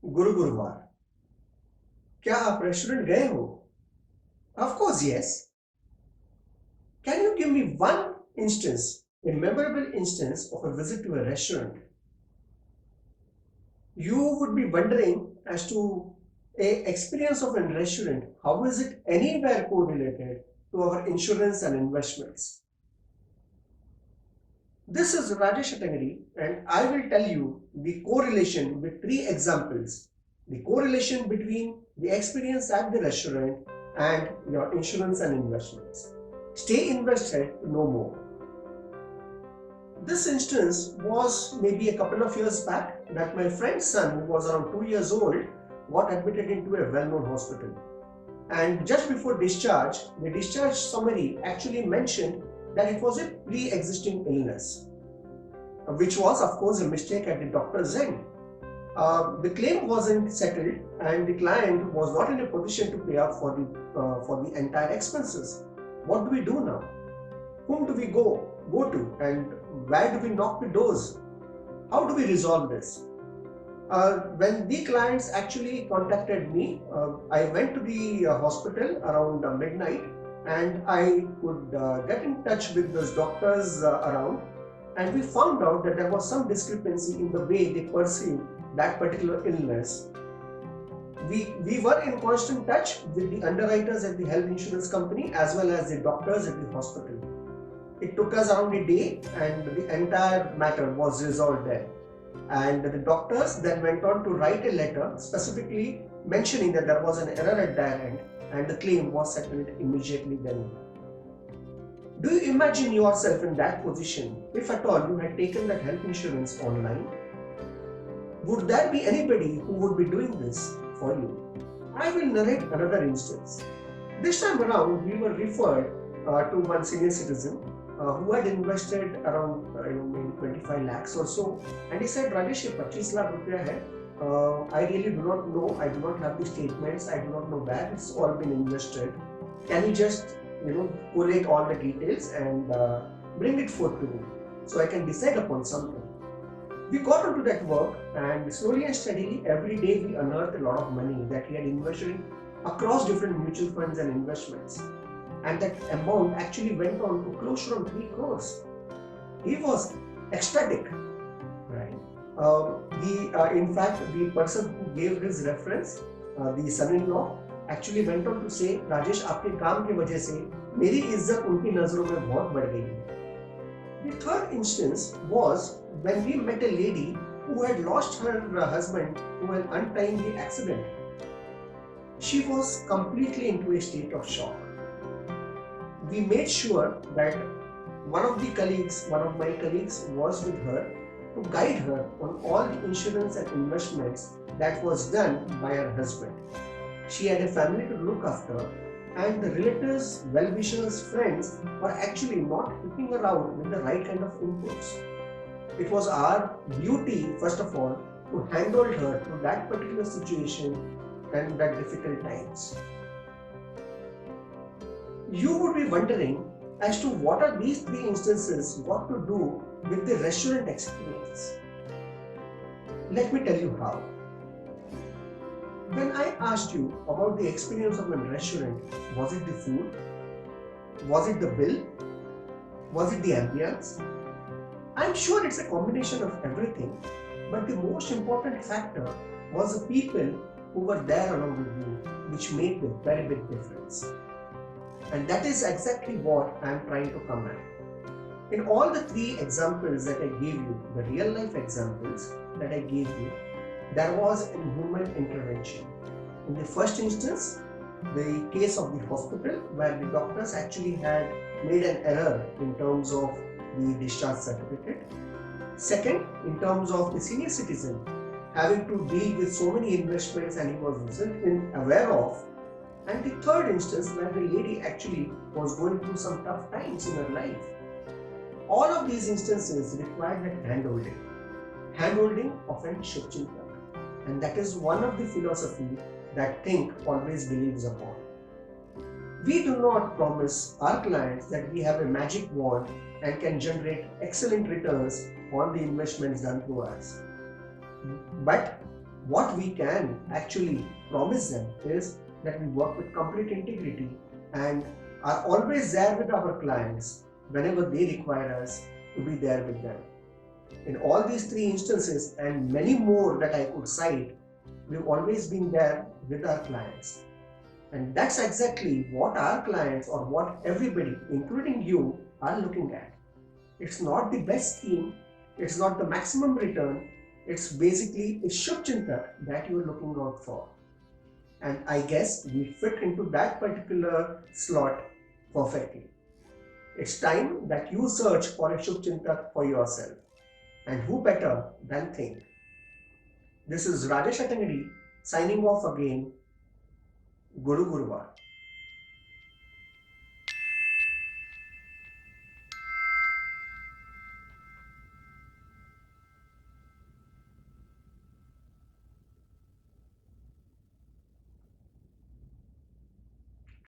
गुरु गुरुवार, क्या आप रेस्टोरेंट गए हो? Of course, yes. Can you give me one instance, a memorable instance of a visit to a restaurant? You would be wondering as to a experience of a restaurant, how is it anywhere correlated to our insurance and investments? This is Rajesh Atangari, and I will tell you the correlation with three examples. The correlation between the experience at the restaurant and your insurance and investments. Stay invested to know more. This instance was maybe a couple of years back that my friend's son, who was around 2 years old, got admitted into a well-known hospital. And just before discharge, the discharge summary actually mentioned that it was a pre-existing illness, which was, of course, a mistake at the doctor's end. The claim wasn't settled, and the client was not in a position to pay up for the entire expenses. What do we do now? Whom do we go to, and where do we knock the doors? How do we resolve this? When the clients actually contacted me, I went to the hospital around midnight, and I could get in touch with those doctors around, and we found out that there was some discrepancy in the way they perceived that particular illness. We were in constant touch with the underwriters at the health insurance company as well as the doctors at the hospital. It took us around a day, and the entire matter was resolved there. And the doctors then went on to write a letter specifically mentioning that there was an error at their end, and the claim was settled immediately then. Do you imagine yourself in that position if at all you had taken that health insurance online? Would there be anybody who would be doing this for you? I will narrate another instance. This time around, we were referred to one senior citizen who had invested around maybe 25 lakhs or so, and he said, Rajesh, ये 25 lakh रुपया है. I really do not know. I do not have the statements. I do not know where it's all been invested. Can you just collate all the details and bring it forth to me so I can decide upon something? We got into that work, and slowly and steadily, every day we unearthed a lot of money that he had invested in across different mutual funds and investments. And that amount actually went on to close around 3 crores. He was ecstatic, right? In fact, the person who gave his reference, the son-in-law, actually went on to say, Rajesh आपके काम की वजह से मेरी इज्जत उनकी नजरों में बहुत बढ़ गई है. The third instance was when we met a lady who had lost her husband to an untimely accident. She was completely into a state of shock. We made sure that one of my colleagues was with her to guide her on all the insurance and investments that was done by her husband. She had a family to look after, and the relatives, well-wishers, friends were actually not helping her out with the right kind of inputs. It was our duty, first of all, to handle her through that particular situation and that difficult times. You would be wondering as to what are these three instances got to do with the restaurant experience. Let me tell you how. When I asked you about the experience of a restaurant, was it the food? Was it the bill? Was it the ambience? I'm sure it's a combination of everything, but the most important factor was the people who were there along with you, which made a very big difference. And that is exactly what I'm trying to come at. In all the three examples that I gave you, the real life examples that I gave you, there was a human intervention. In the first instance, the case of the hospital where the doctors actually had made an error in terms of the discharge certificate. Second, in terms of the senior citizen having to deal with so many investments and he wasn't aware of. And the third instance where the lady actually was going through some tough times in her life. All of these instances required that handholding. Handholding of an Shubchintak. And that is one of the philosophy that Think always believes upon. We do not promise our clients that we have a magic wand and can generate excellent returns on the investments done through us. But What we can actually promise them is that we work with complete integrity and are always there with our clients whenever they require us to be there with them. In all these three instances and many more that I could cite, we've always been there with our clients. And that's exactly what our clients or what everybody, including you, are looking at. It's not the best scheme, it's not the maximum return, it's basically a Shubchintak that you're looking out for. And I guess we fit into that particular slot perfectly. It's time that you search for a Shubchintak for yourself. And who better than Think? This is Rajesh Atangadi signing off again. Guru Guruvar.